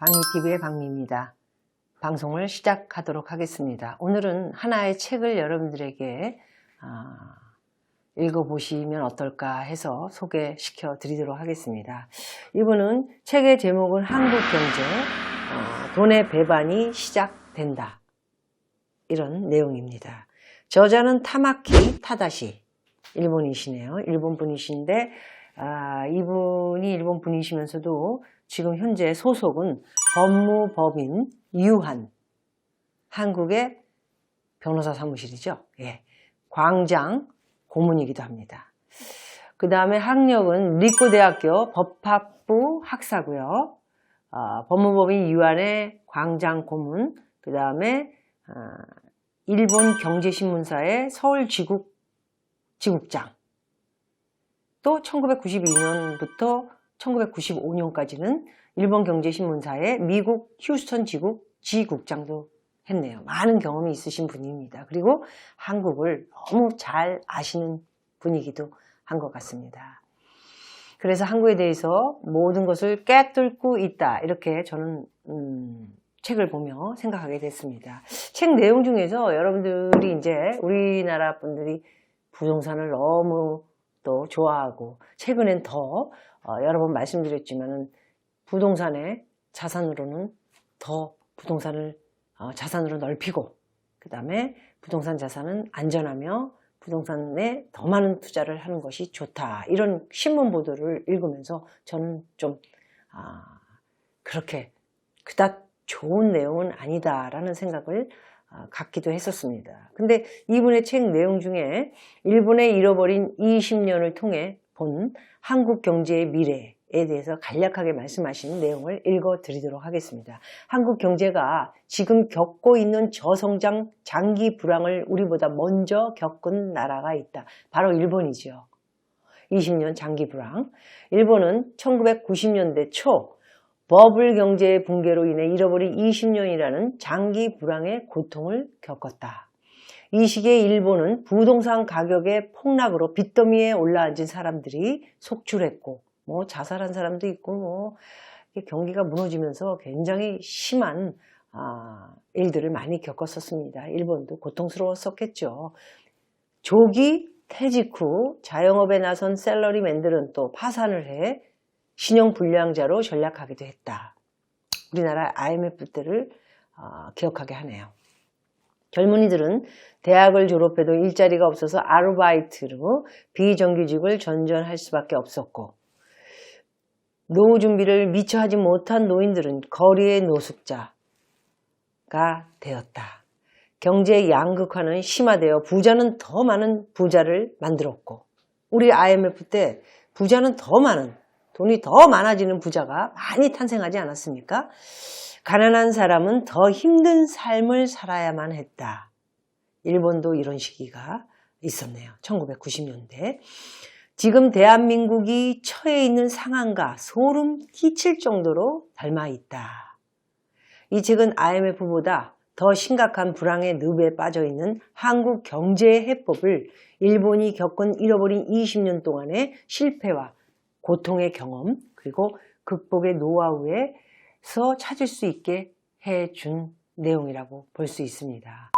박미TV의 박미입니다. 방송을 시작하도록 하겠습니다. 오늘은 하나의 책을 여러분들에게 읽어보시면 어떨까 해서 소개시켜 드리도록 하겠습니다. 이분은 책의 제목은 한국경제, 돈의 배반이 시작된다. 이런 내용입니다. 저자는 타마키 타다시, 일본이시네요. 일본 분이신데 이분이 일본 분이시면서도 지금 현재 소속은 법무법인 유한, 한국의 변호사 사무실이죠. 예, 광장 고문이기도 합니다. 그 다음에 학력은 리코대학교 법학부 학사고요. 법무법인 유한의 광장 고문, 그 다음에 일본 경제신문사의 서울지국장, 또 1992년부터 1995년까지는 일본 경제신문사의 미국 휴스턴 지국 지국장도 했네요. 많은 경험이 있으신 분입니다. 그리고 한국을 너무 잘 아시는 분이기도 한 것 같습니다. 그래서 한국에 대해서 모든 것을 꿰뚫고 있다, 이렇게 저는 책을 보며 생각하게 됐습니다. 책 내용 중에서 여러분들이 이제 우리나라 분들이 부동산을 너무 또 좋아하고, 최근엔 더 여러 번 말씀드렸지만은 부동산의 자산으로는 더 부동산을 자산으로 넓히고, 그 다음에 부동산 자산은 안전하며 부동산에 더 많은 투자를 하는 것이 좋다, 이런 신문 보도를 읽으면서 저는 좀 그렇게 그닥 좋은 내용은 아니다라는 생각을 갖기도 했었습니다. 근데 이분의 책 내용 중에 일본의 잃어버린 20년을 통해 본 한국 경제의 미래에 대해서 간략하게 말씀하시는 내용을 읽어 드리도록 하겠습니다. 한국 경제가 지금 겪고 있는 저성장 장기 불황을 우리보다 먼저 겪은 나라가 있다. 바로 일본이죠. 20년 장기 불황. 일본은 1990년대 초 버블 경제의 붕괴로 인해 잃어버린 20년이라는 장기 불황의 고통을 겪었다. 이 시기에 일본은 부동산 가격의 폭락으로 빚더미에 올라앉은 사람들이 속출했고, 자살한 사람도 있고, 경기가 무너지면서 굉장히 심한 일들을 많이 겪었었습니다. 일본도 고통스러웠었겠죠. 조기 퇴직 후 자영업에 나선 샐러리맨들은 또 파산을 해 신용불량자로 전락하기도 했다. 우리나라 IMF 때를 기억하게 하네요. 젊은이들은 대학을 졸업해도 일자리가 없어서 아르바이트로 비정규직을 전전할 수밖에 없었고, 노후 준비를 미처 하지 못한 노인들은 거리의 노숙자가 되었다. 경제의 양극화는 심화되어 부자는 더 많은 부자를 만들었고, 우리 IMF 때 부자는 더 많은, 돈이 더 많아지는 부자가 많이 탄생하지 않았습니까? 가난한 사람은 더 힘든 삶을 살아야만 했다. 일본도 이런 시기가 있었네요. 1990년대. 지금 대한민국이 처해 있는 상황과 소름 끼칠 정도로 닮아 있다. 이 책은 IMF보다 더 심각한 불황의 늪에 빠져 있는 한국 경제의 해법을 일본이 겪은 잃어버린 20년 동안의 실패와 고통의 경험, 그리고 극복의 노하우에서 찾을 수 있게 해준 내용이라고 볼 수 있습니다.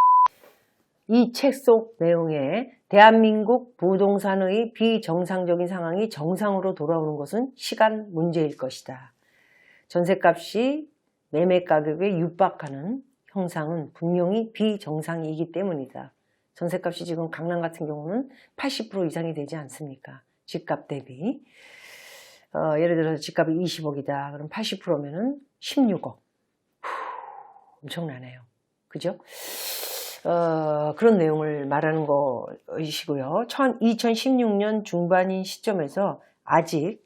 이 책 속 내용에 대한민국 부동산의 비정상적인 상황이 정상으로 돌아오는 것은 시간 문제일 것이다. 전셋값이 매매 가격에 육박하는 형상은 분명히 비정상이기 때문이다. 전셋값이 지금 강남 같은 경우는 80% 이상이 되지 않습니까? 집값 대비. 예를 들어서 집값이 20억이다. 그럼 80%면은 16억. 엄청나네요. 그죠? 그런 내용을 말하는 것이고요. 2016년 중반인 시점에서 아직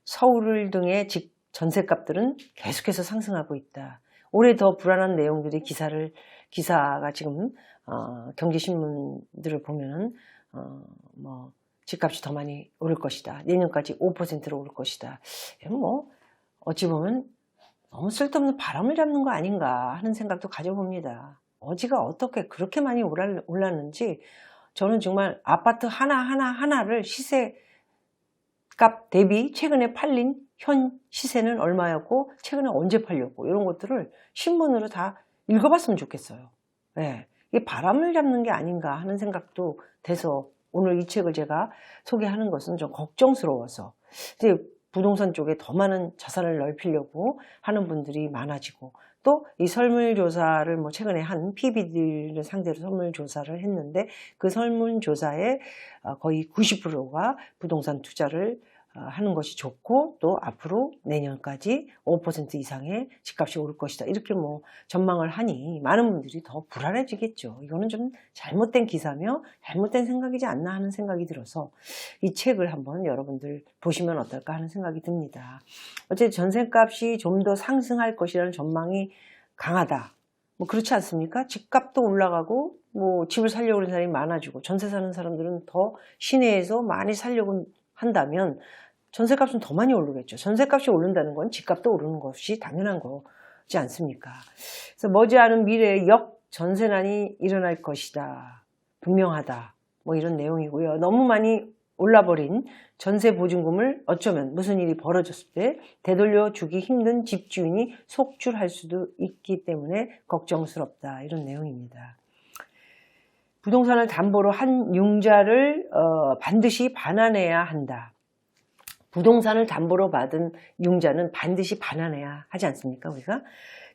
서울 등의 전셋값들은 계속해서 상승하고 있다. 올해 더 불안한 내용들이 기사가 지금 경제신문들을 보면은 집값이 더 많이 오를 것이다. 내년까지 5%로 오를 것이다. 어찌 보면 너무 쓸데없는 바람을 잡는 거 아닌가 하는 생각도 가져봅니다. 어지가 어떻게 그렇게 많이 올랐는지 저는 정말 아파트 하나를 시세값 대비 최근에 팔린 현 시세는 얼마였고 최근에 언제 팔렸고 이런 것들을 신문으로 다 읽어봤으면 좋겠어요. 네. 이게 바람을 잡는 게 아닌가 하는 생각도 돼서 오늘 이 책을 제가 소개하는 것은 좀 걱정스러워서 이제 부동산 쪽에 더 많은 자산을 넓히려고 하는 분들이 많아지고 또 이 설문조사를 뭐 최근에 한 PB들을 상대로 설문조사를 했는데 그 설문조사의 거의 90%가 부동산 투자를 하는 것이 좋고 또 앞으로 내년까지 5% 이상의 집값이 오를 것이다. 이렇게 뭐 전망을 하니 많은 분들이 더 불안해지겠죠. 이거는 좀 잘못된 기사며 잘못된 생각이지 않나 하는 생각이 들어서 이 책을 한번 여러분들 보시면 어떨까 하는 생각이 듭니다. 어쨌든 전세값이 좀 더 상승할 것이라는 전망이 강하다. 뭐 그렇지 않습니까? 집값도 올라가고 뭐 집을 살려고 하는 사람이 많아지고 전세 사는 사람들은 더 시내에서 많이 살려고 한다면 전세값은 더 많이 오르겠죠. 전세값이 오른다는 건 집값도 오르는 것이 당연한 거지 않습니까? 그래서 머지않은 미래에 역전세난이 일어날 것이다. 분명하다. 뭐 이런 내용이고요. 너무 많이 올라버린 전세 보증금을 어쩌면 무슨 일이 벌어졌을 때 되돌려 주기 힘든 집주인이 속출할 수도 있기 때문에 걱정스럽다. 이런 내용입니다. 부동산을 담보로 한 융자를 반드시 반환해야 한다. 부동산을 담보로 받은 융자는 반드시 반환해야 하지 않습니까? 우리가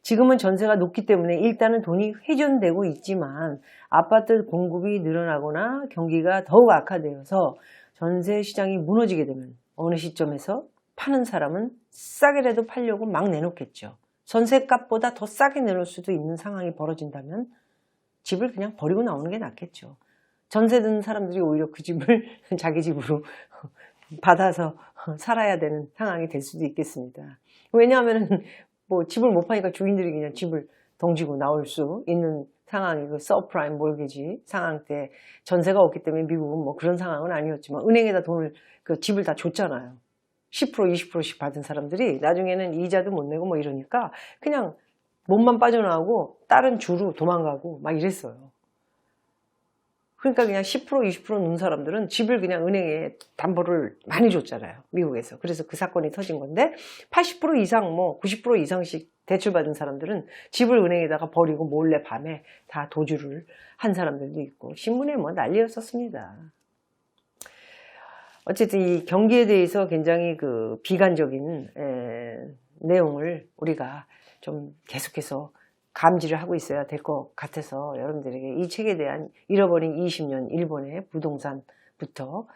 지금은 전세가 높기 때문에 일단은 돈이 회전되고 있지만 아파트 공급이 늘어나거나 경기가 더욱 악화되어서 전세 시장이 무너지게 되면 어느 시점에서 파는 사람은 싸게라도 팔려고 막 내놓겠죠. 전세값보다 더 싸게 내놓을 수도 있는 상황이 벌어진다면 집을 그냥 버리고 나오는 게 낫겠죠. 전세 든 사람들이 오히려 그 집을 자기 집으로 받아서 살아야 되는 상황이 될 수도 있겠습니다. 왜냐하면 뭐 집을 못 파니까 주인들이 그냥 집을 덩지고 나올 수 있는 상황이 그 서프라임 몰기지 상황 때 전세가 없기 때문에 미국은 뭐 그런 상황은 아니었지만 은행에다 돈을 그 집을 다 줬잖아요. 10% 20%씩 받은 사람들이 나중에는 이자도 못 내고 뭐 이러니까 그냥 몸만 빠져나오고 다른 주로 도망가고 막 이랬어요. 그러니까 그냥 10% 20% 넣은 사람들은 집을 그냥 은행에 담보를 많이 줬잖아요. 미국에서. 그래서 그 사건이 터진 건데 80% 이상 뭐 90% 이상씩 대출받은 사람들은 집을 은행에다가 버리고 몰래 밤에 다 도주를 한 사람들도 있고 신문에 뭐 난리였었습니다. 어쨌든 이 경기에 대해서 굉장히 그 비관적인 내용을 우리가 좀 계속해서 감지를 하고 있어야 될 것 같아서 여러분들에게 이 책에 대한 잃어버린 20년 일본의 부동산부터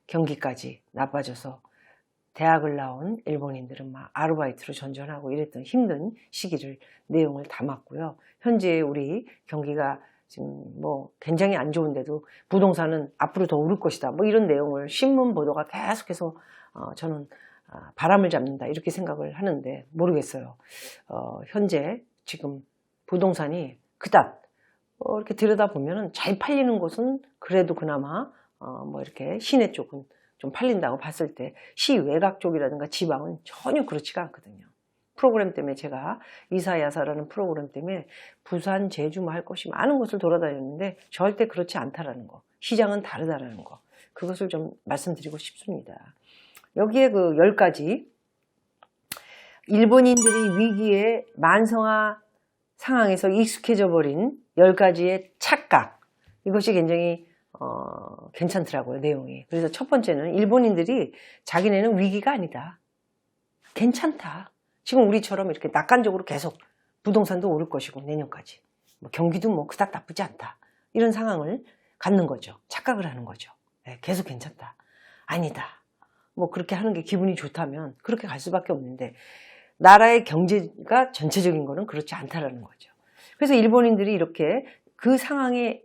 경기까지 나빠져서 대학을 나온 일본인들은 막 아르바이트로 전전하고 이랬던 힘든 시기를 내용을 담았고요. 현재 우리 경기가 지금 뭐 굉장히 안 좋은데도 부동산은 앞으로 더 오를 것이다. 뭐 이런 내용을 신문 보도가 계속해서 저는 바람을 잡는다 이렇게 생각을 하는데 모르겠어요. 현재 지금 부동산이 그닥 이렇게 들여다보면 잘 팔리는 곳은 그래도 그나마 뭐 이렇게 시내 쪽은 좀 팔린다고 봤을 때 시외곽 쪽이라든가 지방은 전혀 그렇지가 않거든요. 프로그램 때문에 제가 이사야사라는 프로그램 때문에 부산, 제주 뭐 할 것이 많은 곳을 돌아다녔는데 절대 그렇지 않다라는 거. 시장은 다르다라는 거. 그것을 좀 말씀드리고 싶습니다. 여기에 그 10가지 일본인들이 위기의 만성화 상황에서 익숙해져 버린 10가지의 착각. 이것이 굉장히 괜찮더라고요, 내용이. 그래서 첫 번째는 일본인들이 자기네는 위기가 아니다. 괜찮다. 지금 우리처럼 이렇게 낙관적으로 계속 부동산도 오를 것이고 내년까지. 뭐 경기도 뭐 그닥 나쁘지 않다. 이런 상황을 갖는 거죠. 착각을 하는 거죠. 네, 계속 괜찮다. 아니다. 뭐 그렇게 하는 게 기분이 좋다면 그렇게 갈 수밖에 없는데 나라의 경제가 전체적인 거는 그렇지 않다라는 거죠. 그래서 일본인들이 이렇게 그 상황에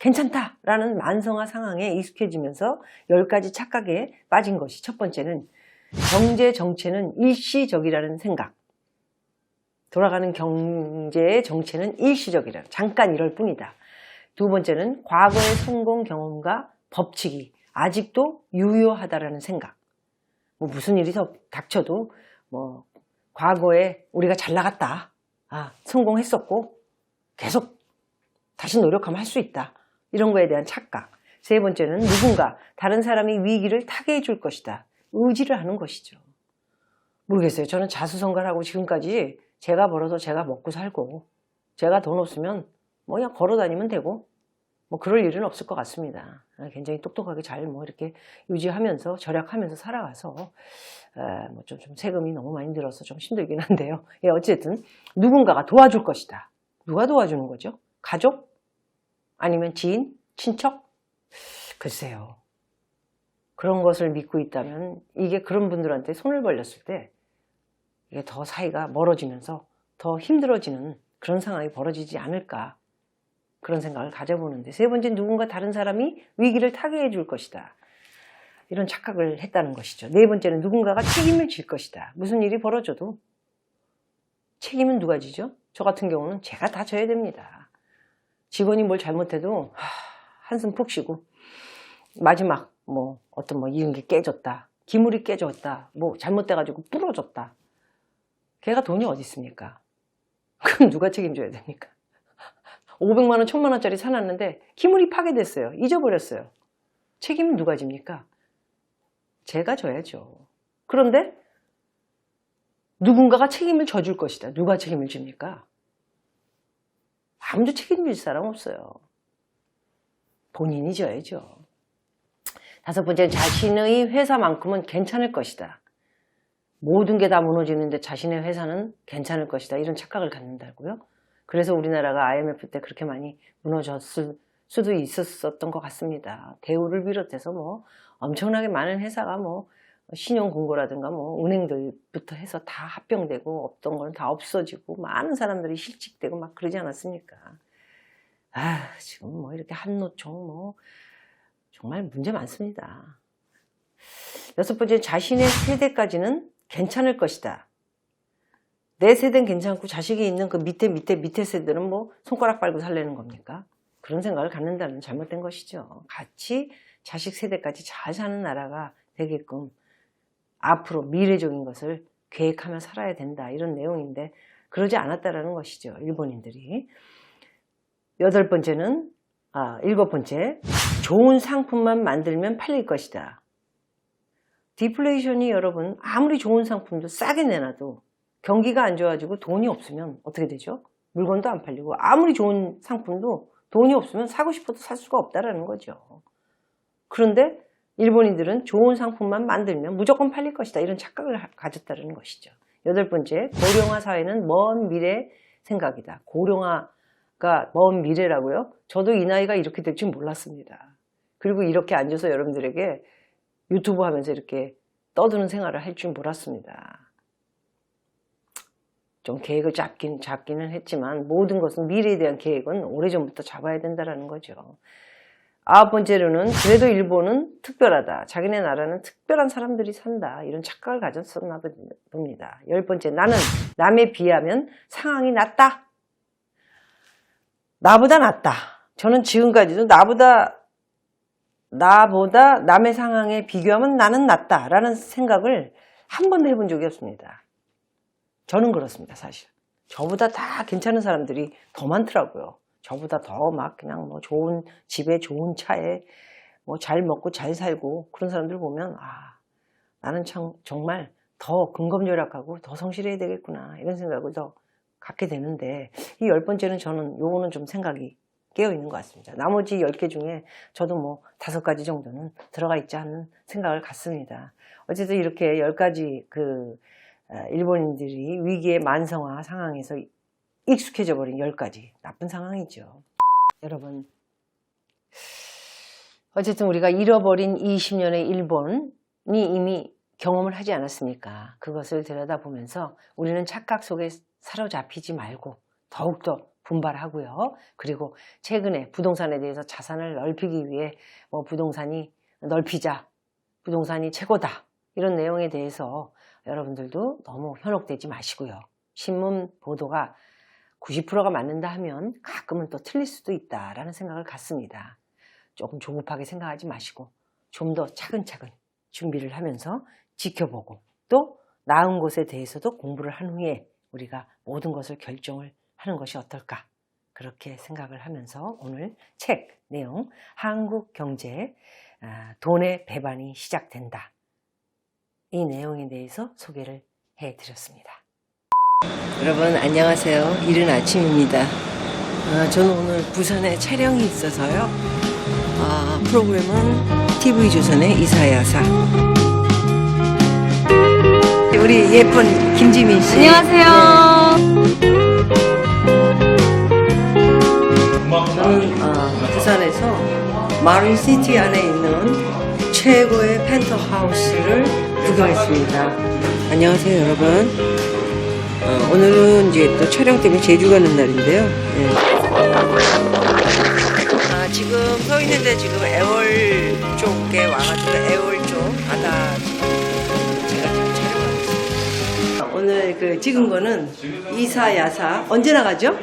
괜찮다라는 만성화 상황에 익숙해지면서 10가지 착각에 빠진 것이 첫 번째는 경제 정체는 일시적이라는 생각. 돌아가는 경제의 정체는 일시적이라 잠깐 이럴 뿐이다. 두 번째는 과거의 성공 경험과 법칙이 아직도 유효하다라는 생각. 뭐 무슨 일이 닥쳐도 뭐 과거에 우리가 잘 나갔다. 성공했었고 계속 다시 노력하면 할 수 있다. 이런 거에 대한 착각. 세 번째는 누군가 다른 사람이 위기를 타개해 줄 것이다. 의지를 하는 것이죠. 모르겠어요. 저는 자수성가하고 지금까지 제가 벌어서 제가 먹고 살고 제가 돈 없으면 뭐 그냥 걸어 다니면 되고 뭐 그럴 일은 없을 것 같습니다. 굉장히 똑똑하게 잘 뭐 이렇게 유지하면서 절약하면서 살아가서 뭐 좀 세금이 너무 많이 들어서 좀 힘들긴 한데요. 예, 어쨌든 누군가가 도와줄 것이다. 누가 도와주는 거죠? 가족? 아니면 지인? 친척? 글쎄요. 그런 것을 믿고 있다면 이게 그런 분들한테 손을 벌렸을 때 이게 더 사이가 멀어지면서 더 힘들어지는 그런 상황이 벌어지지 않을까, 그런 생각을 가져보는데, 세 번째, 누군가 다른 사람이 위기를 타개해 줄 것이다, 이런 착각을 했다는 것이죠. 네 번째는 누군가가 책임을 질 것이다. 무슨 일이 벌어져도 책임은 누가 지죠? 저 같은 경우는 제가 다 져야 됩니다. 직원이 뭘 잘못해도 한숨 푹 쉬고 마지막 뭐 어떤 뭐 이런 게 깨졌다, 기물이 깨졌다, 뭐 잘못돼가지고 부러졌다, 걔가 돈이 어디 있습니까? 그럼 누가 책임져야 됩니까? 500만 원, 1000만 원짜리 사놨는데 기물이 파괴됐어요. 잊어버렸어요. 책임은 누가 집니까? 제가 져야죠. 그런데 누군가가 책임을 져줄 것이다. 누가 책임을 집니까? 아무도 책임질 사람 없어요. 본인이 져야죠. 다섯 번째는 자신의 회사만큼은 괜찮을 것이다. 모든 게 다 무너지는데 자신의 회사는 괜찮을 것이다, 이런 착각을 갖는다고요. 그래서 우리나라가 IMF 때 그렇게 많이 무너졌을 수도 있었던 것 같습니다. 대우를 비롯해서 뭐 엄청나게 많은 회사가 뭐 신용공고라든가 뭐 은행들부터 해서 다 합병되고 없던 건 다 없어지고 많은 사람들이 실직되고 막 그러지 않았습니까? 지금 뭐 이렇게 한노총 뭐 정말 문제 많습니다. 여섯 번째, 자신의 세대까지는 괜찮을 것이다. 내 세대는 괜찮고 자식이 있는 그 밑에 세대는 뭐 손가락 빨고 살려는 겁니까? 그런 생각을 갖는다는 잘못된 것이죠. 같이 자식 세대까지 잘 사는 나라가 되게끔 앞으로 미래적인 것을 계획하며 살아야 된다, 이런 내용인데 그러지 않았다라는 것이죠, 일본인들이. 일곱 번째, 좋은 상품만 만들면 팔릴 것이다. 디플레이션이 여러분 아무리 좋은 상품도 싸게 내놔도 경기가 안 좋아지고 돈이 없으면 어떻게 되죠? 물건도 안 팔리고 아무리 좋은 상품도 돈이 없으면 사고 싶어도 살 수가 없다라는 거죠. 그런데 일본인들은 좋은 상품만 만들면 무조건 팔릴 것이다, 이런 착각을 가졌다는 것이죠. 여덟 번째, 고령화 사회는 먼 미래 생각이다. 고령화가 먼 미래라고요? 저도 이 나이가 이렇게 될 줄 몰랐습니다. 그리고 이렇게 앉아서 여러분들에게 유튜브 하면서 이렇게 떠드는 생활을 할 줄 몰랐습니다. 좀 계획을 잡기는 했지만 모든 것은 미래에 대한 계획은 오래전부터 잡아야 된다는 거죠. 아홉 번째로는 그래도 일본은 특별하다. 자기네 나라는 특별한 사람들이 산다, 이런 착각을 가졌었나 봅니다. 열 번째, 나는 남에 비하면 상황이 낫다. 나보다 낫다. 저는 지금까지도 나보다 남의 상황에 비교하면 나는 낫다라는 생각을 한 번도 해본 적이 없습니다. 저는 그렇습니다, 사실. 저보다 다 괜찮은 사람들이 더 많더라고요. 저보다 더 막 그냥 뭐 좋은 집에 좋은 차에 뭐 잘 먹고 잘 살고 그런 사람들 보면 나는 참 정말 더 근검절약하고 더 성실해야 되겠구나, 이런 생각을 더 갖게 되는데, 이 열 번째는 저는 요거는 좀 생각이 깨어 있는 것 같습니다. 나머지 10개 중에 저도 뭐 5가지 정도는 들어가 있지 않는 생각을 갖습니다. 어쨌든 이렇게 10가지 일본인들이 위기의 만성화 상황에서 익숙해져 버린 10가지 나쁜 상황이죠. 여러분, 어쨌든 우리가 잃어버린 20년의 일본이 이미 경험을 하지 않았습니까? 그것을 들여다보면서 우리는 착각 속에 사로잡히지 말고 더욱더 분발하고요. 그리고 최근에 부동산에 대해서 자산을 넓히기 위해 뭐 부동산이 넓히자, 부동산이 최고다, 이런 내용에 대해서 여러분들도 너무 현혹되지 마시고요. 신문 보도가 90%가 맞는다 하면 가끔은 또 틀릴 수도 있다라는 생각을 갖습니다. 조금 조급하게 생각하지 마시고 좀 더 차근차근 준비를 하면서 지켜보고 또 나은 것에 대해서도 공부를 한 후에 우리가 모든 것을 결정을 하는 것이 어떨까, 그렇게 생각을 하면서 오늘 책 내용, 한국 경제 돈의 배반이 시작된다, 이 내용에 대해서 소개를 해드렸습니다. 여러분 안녕하세요. 이른 아침입니다. 저는 오늘 부산에 촬영이 있어서요. 프로그램은 TV조선의 이사야사. 우리 예쁜 김지민 씨. 안녕하세요. 저는 부산에서 마린시티 안에 있는 최고의 펜트하우스를 구경했습니다. 안녕하세요, 여러분. 오늘은 이제 또 촬영 때문에 제주 가는 날인데요. 예. 지금 서 있는데 지금 애월 쪽에 와가지고 애월 쪽 바다 제가 지금 촬영하고 있습니다. 오늘 그 찍은 거는 이사야사 언제 나가죠?